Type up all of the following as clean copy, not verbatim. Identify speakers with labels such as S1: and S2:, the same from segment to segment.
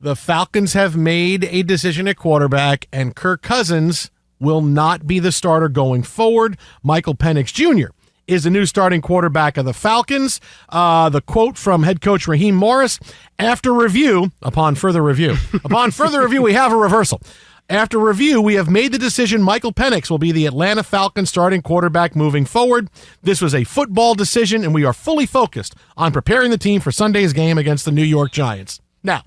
S1: The Falcons have made a decision at quarterback, and Kirk Cousins will not be the starter going forward. Michael Penix Jr. is the new starting quarterback of the Falcons. The quote from head coach Raheem Morris, upon further review, we have a reversal. After review, we have made the decision Michael Penix will be the Atlanta Falcons starting quarterback moving forward. This was a football decision, and we are fully focused on preparing the team for Sunday's game against the New York Giants. Now,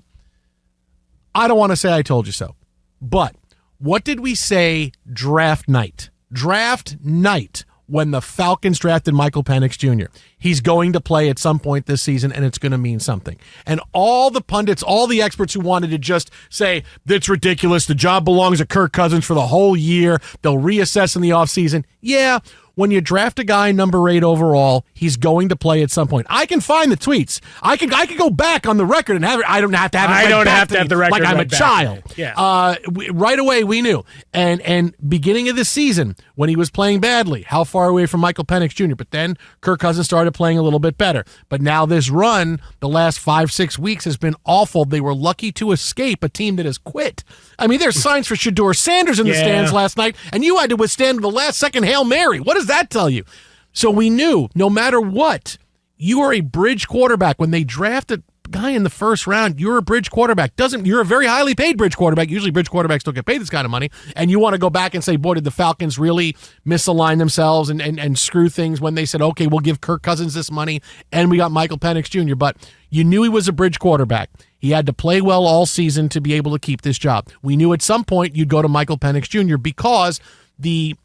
S1: I don't want to say I told you so, but what did we say draft night? Draft night when the Falcons drafted Michael Penix Jr. He's going to play at some point this season, and it's going to mean something. And all the pundits, all the experts who wanted to just say, that's ridiculous, the job belongs to Kirk Cousins for the whole year, they'll reassess in the offseason. Yeah, when you draft a guy number 8 overall, he's going to play at some point. I can find the tweets. I can go back on the record and have it. I don't have to have it. I don't have to have the record like I'm a child. Yeah. Right away we knew. And beginning of the season when he was playing badly, how far away from Michael Penix Jr. But then Kirk Cousins started playing a little bit better. But now this run, the last 5-6 weeks has been awful. They were lucky to escape a team that has quit. I mean, there's signs for Shedeur Sanders in the stands last night, and you had to withstand the last-second Hail Mary. What does that tell you? So we knew no matter what, you are a bridge quarterback. When they draft a guy in the first round, you're a bridge quarterback. You're a very highly paid bridge quarterback. Usually bridge quarterbacks don't get paid this kind of money. And you want to go back and say, boy, did the Falcons really misalign themselves and screw things when they said, okay, we'll give Kirk Cousins this money and we got Michael Penix Jr. But you knew he was a bridge quarterback. He had to play well all season to be able to keep this job. We knew at some point you'd go to Michael Penix Jr. because the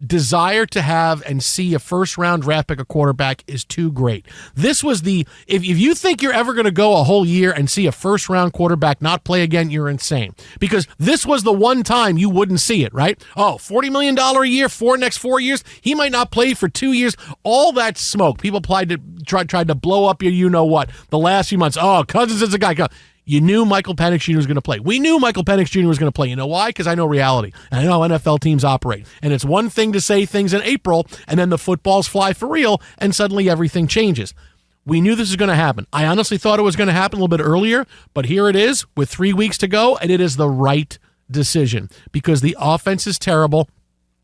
S1: desire to have and see a first-round draft pick a quarterback is too great. This was if you think you're ever going to go a whole year and see a first-round quarterback not play again, you're insane. Because this was the one time you wouldn't see it, right? Oh, $40 million a year for next 4 years. He might not play for 2 years. All that smoke. People tried to blow up your you-know-what the last few months. Oh, Cousins is a guy. You knew Michael Penix Jr. was going to play. We knew Michael Penix Jr. was going to play. You know why? Because I know reality. And I know how NFL teams operate. And it's one thing to say things in April, and then the footballs fly for real, and suddenly everything changes. We knew this was going to happen. I honestly thought it was going to happen a little bit earlier, but here it is with 3 weeks to go, and it is the right decision because the offense is terrible.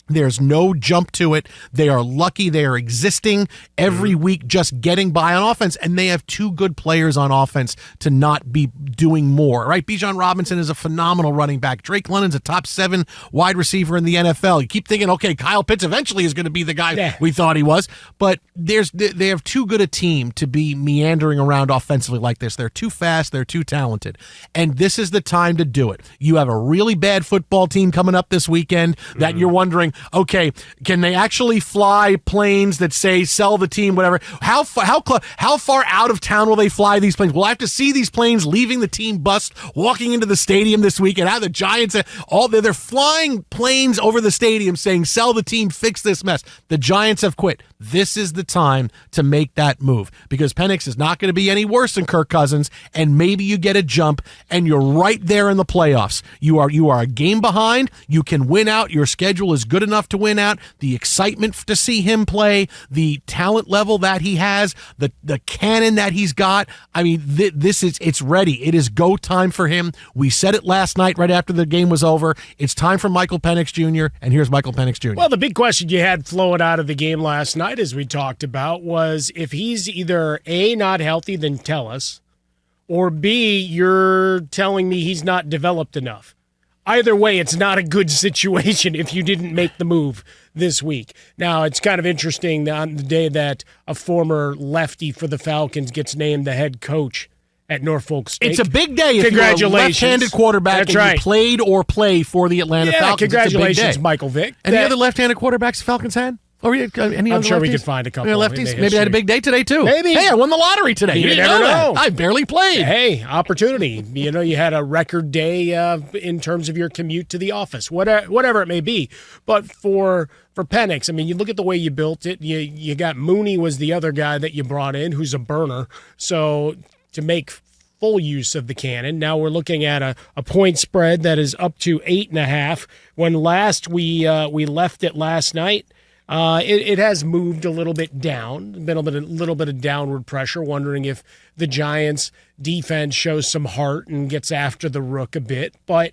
S1: There's no jump to it. They are lucky they are existing every week just getting by on offense, and they have 2 good players on offense to not be doing more, right? Bijan Robinson is a phenomenal running back. Drake London's a top 7 wide receiver in the NFL. You keep thinking, okay, Kyle Pitts eventually is going to be the guy we thought he was, but they have too good a team to be meandering around offensively like this. They're too fast. They're too talented, and this is the time to do it. You have a really bad football team coming up this weekend that you're wondering, okay, can they actually fly planes that say sell the team, whatever? How far out of town will they fly these planes? We'll have to see these planes leaving the team bus, walking into the stadium this weekend. How the Giants, they're flying planes over the stadium saying sell the team, fix this mess. The Giants have quit. This is the time to make that move because Penix is not going to be any worse than Kirk Cousins, and maybe you get a jump and you're right there in the playoffs. You are a game behind. You can win out. Your schedule is good enough to win out. The excitement to see him play, the talent level that he has, the cannon that he's got. I mean, it's ready. It is go time for him. We said it last night right after the game was over. It's time for Michael Penix Jr., and here's Michael Penix Jr.
S2: Well, the big question you had flowing out of the game last night, as we talked about, was if he's either A, not healthy, then tell us, or B, you're telling me he's not developed enough. Either way, it's not a good situation if you didn't make the move this week. Now, it's kind of interesting that on the day that a former lefty for the Falcons gets named the head coach at Norfolk State.
S1: It's a big day if you're a left-handed quarterback you played or play for the Atlanta Falcons.
S2: Congratulations, Michael Vick.
S1: Any other left-handed quarterbacks the Falcons had? Or any
S2: I'm sure we could find a couple.
S1: Lefties. Maybe I had a big day today, too.
S2: Maybe.
S1: Hey, I won the lottery today.
S2: You never know.
S1: I barely played.
S2: Hey, opportunity. You had a record day in terms of your commute to the office, whatever it may be. But for Penix, I mean, you look at the way you built it. You got Mooney was the other guy that you brought in who's a burner. So to make full use of the cannon. Now we're looking at a point spread that is up to 8.5. When last we left it last night, It has moved a little bit down, been a little bit of downward pressure, wondering if the Giants' defense shows some heart and gets after the rook a bit. But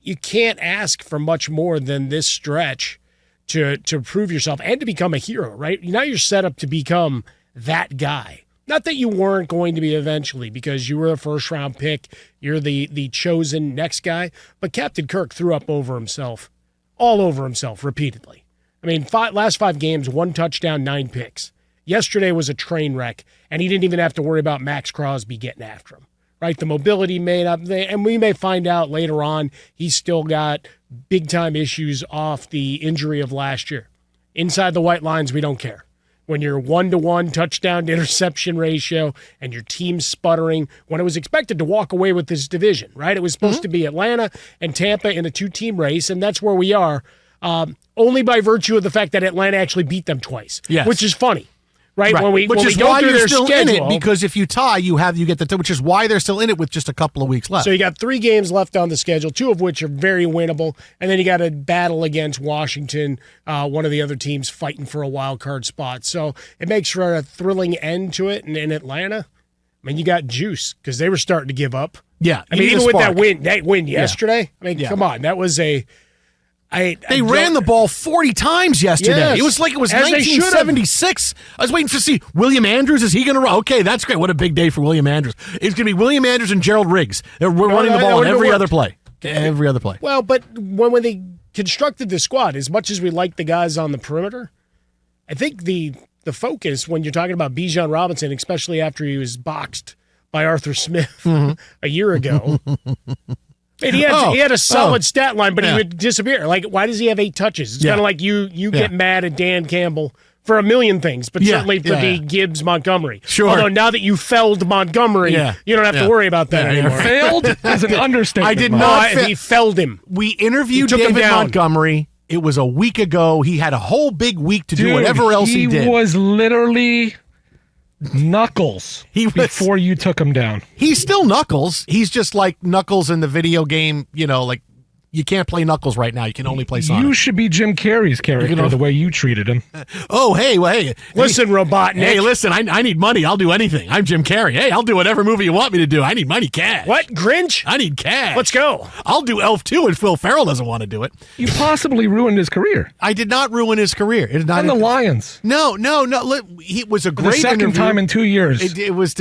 S2: you can't ask for much more than this stretch to prove yourself and to become a hero, right? Now you're set up to become that guy. Not that you weren't going to be eventually, because you were a first-round pick. You're the chosen next guy. But Captain Kirk threw up over himself, all over himself repeatedly. I mean, last 5 games, 1 touchdown, 9 picks. Yesterday was a train wreck, and he didn't even have to worry about Max Crosby getting after him. Right? The mobility made up, and we may find out later on he's still got big-time issues off the injury of last year. Inside the white lines, we don't care. When you're 1-to-1 touchdown-to-interception ratio and your team's sputtering, when it was expected to walk away with this division, right? It was supposed to be Atlanta and Tampa in a 2-team race, and that's where we are, only by virtue of the fact that Atlanta actually beat them twice, which is funny. Right.
S1: Which is why you're still in it, because if you tie, you get the, which is why they're still in it with just a couple of weeks left.
S2: So you got 3 games left on the schedule, 2 of which are very winnable, and then you got a battle against Washington, one of the other teams fighting for a wild card spot. So it makes for a thrilling end to it. And in Atlanta, I mean, you got juice because they were starting to give up.
S1: Yeah,
S2: I mean, even with that win yesterday. I mean, come on, that was a.
S1: They ran the ball 40 times yesterday.
S2: Yes,
S1: it was like it was 1976. I was waiting to see William Andrews. Is he going to run? Okay, that's great. What a big day for William Andrews. It's going to be William Andrews and Gerald Riggs. They're running the ball on every other play. Every other play.
S2: Well, but when they constructed the squad, as much as we like the guys on the perimeter, I think the focus when you're talking about Bijan Robinson, especially after he was boxed by Arthur Smith a year ago. And he had a solid stat line, but he would disappear. Like, why does he have 8 touches? It's kind of like you get mad at Dan Campbell for a million things, but certainly for the Gibbs Montgomery.
S1: Sure.
S2: Although now that you felled Montgomery, you don't have to worry about that anymore.
S3: Failed is an understatement.
S1: I did not.
S2: He felled him.
S1: We interviewed David Montgomery. It was a week ago. He had a whole big week to do whatever else he did.
S3: He was literally Knuckles before you took him down.
S1: He's still Knuckles. He's just like Knuckles in the video game, like you can't play Knuckles right now. You can only play Sonic.
S3: You should be Jim Carrey's character the way you treated him.
S1: Oh, hey.
S2: Listen, Robotnik.
S1: Hey, listen, I need money. I'll do anything. I'm Jim Carrey. Hey, I'll do whatever movie you want me to do. I need money, cash.
S2: What, Grinch?
S1: I need cash.
S2: Let's go.
S1: I'll do Elf too if Will Ferrell doesn't want to do it.
S3: You possibly ruined his career.
S1: I did not ruin his career. It is not
S3: on the Lions.
S1: No. It was a great
S3: the second
S1: interview.
S3: time in 2 years.
S1: It was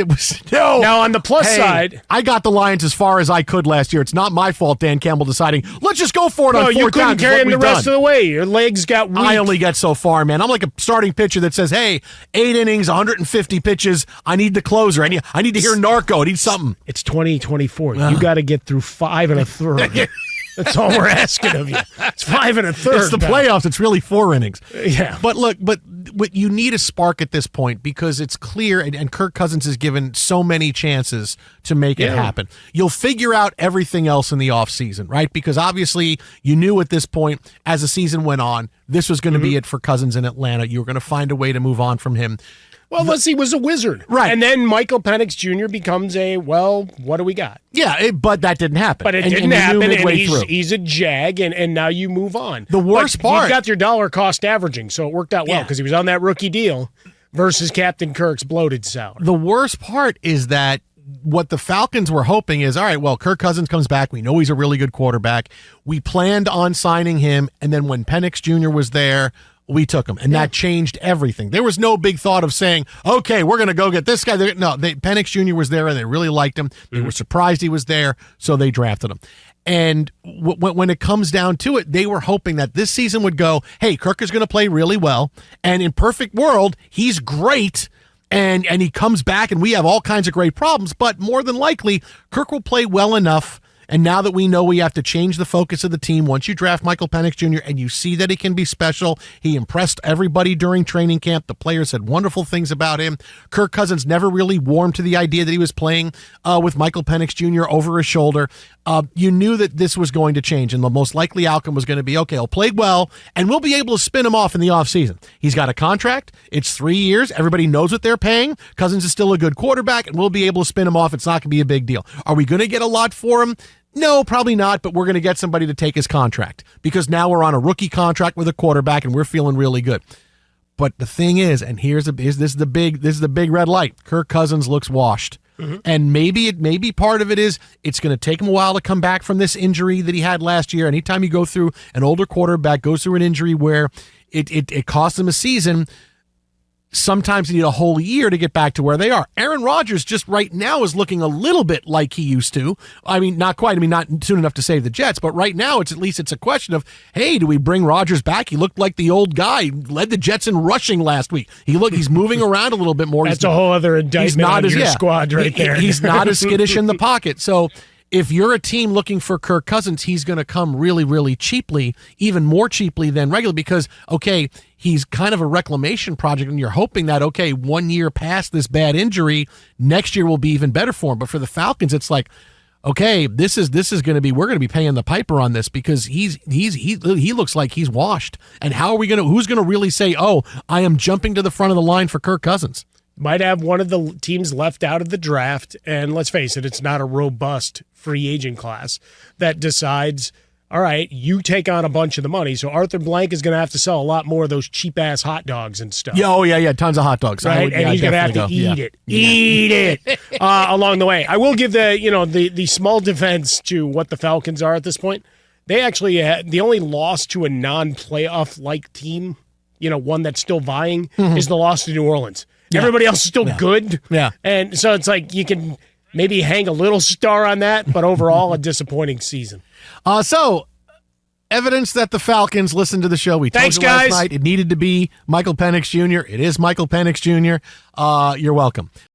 S1: no.
S2: Now on the plus side,
S1: I got the Lions as far as I could last year. It's not my fault, Dan Campbell deciding, let's just go for it on 4
S2: you couldn't
S1: times.
S2: carry him the rest of the way. Your legs got weak.
S1: I only get so far, man. I'm like a starting pitcher that says, hey, 8 innings, 150 pitches. I need the closer. I need to hear Narco. I need something.
S2: It's 2024. You got to get through 5 1/3. That's all we're asking of you. It's 5 1/3.
S1: It's the playoffs. It's really 4 innings.
S2: Yeah.
S1: But look, but you need a spark at this point because it's clear, and Kirk Cousins is given so many chances to make it happen. You'll figure out everything else in the offseason, right? Because obviously you knew at this point, as the season went on, this was going to be it for Cousins in Atlanta. You were going to find a way to move on from him.
S2: Well, he was a wizard.
S1: Right.
S2: And then Michael Penix Jr. becomes what do we got?
S1: Yeah, but that didn't happen.
S2: But it didn't happen, and he's a jag, and now you move on.
S1: The worst part.
S2: You got your dollar cost averaging, so it worked out well because he was on that rookie deal versus Captain Kirk's bloated salary.
S1: The worst part is that what the Falcons were hoping is, all right, well, Kirk Cousins comes back. We know he's a really good quarterback. We planned on signing him, and then when Penix Jr. was there, we took him, and that changed everything. There was no big thought of saying, okay, we're going to go get this guy. No, Penix Jr. was there, and they really liked him. They were surprised he was there, so they drafted him. And when it comes down to it, they were hoping that this season would go, hey, Kirk is going to play really well, and in perfect world, he's great, and he comes back, and we have all kinds of great problems, but more than likely, Kirk will play well enough. And now that we know we have to change the focus of the team, once you draft Michael Penix Jr. and you see that he can be special, he impressed everybody during training camp. The players said wonderful things about him. Kirk Cousins never really warmed to the idea that he was playing with Michael Penix Jr. over his shoulder. You knew that this was going to change, and the most likely outcome was going to be, okay, he'll play well, and we'll be able to spin him off in the offseason. He's got a contract. It's 3 years. Everybody knows what they're paying. Cousins is still a good quarterback, and we'll be able to spin him off. It's not going to be a big deal. Are we going to get a lot for him? No, probably not, but we're going to get somebody to take his contract because now we're on a rookie contract with a quarterback and we're feeling really good. But the thing is, and this is the big red light. Kirk Cousins looks washed. Mm-hmm. And maybe part of it is it's going to take him a while to come back from this injury that he had last year. Anytime you go through an older quarterback goes through an injury where it costs him a season, sometimes you need a whole year to get back to where they are. Aaron Rodgers just right now is looking a little bit like he used to. I mean, not quite. I mean, not soon enough to save the Jets, but right now it's a question of, hey, do we bring Rodgers back? He looked like the old guy. He led the Jets in rushing last week. He's moving around a little bit more.
S2: That's a whole other indictment on your squad right there.
S1: He's not as skittish in the pocket. So if you're a team looking for Kirk Cousins, he's going to come really, really cheaply, even more cheaply than regular because, okay, he's kind of a reclamation project, and you're hoping that, okay, 1 year past this bad injury, next year will be even better for him. But for the Falcons, it's like, okay, this is going to be, we're going to be paying the piper on this because he looks like he's washed. And who's going to really say, oh, I am jumping to the front of the line for Kirk Cousins?
S2: Might have one of the teams left out of the draft, and let's face it, it's not a robust free agent class that decides, all right, you take on a bunch of the money. So Arthur Blank is going to have to sell a lot more of those cheap-ass hot dogs and stuff.
S1: Yeah, tons of hot dogs.
S2: Right, and he's going to have to eat it along the way. I will give the small defense to what the Falcons are at this point. They actually the only loss to a non-playoff-like team, one that's still vying, is the loss to New Orleans. Yeah. Everybody else is still good.
S1: Yeah.
S2: And so it's like you can maybe hang a little star on that, but overall a disappointing season.
S1: So evidence that the Falcons listened to the show. We told you last night it needed to be Michael Penix Jr. It is Michael Penix Jr. You're welcome.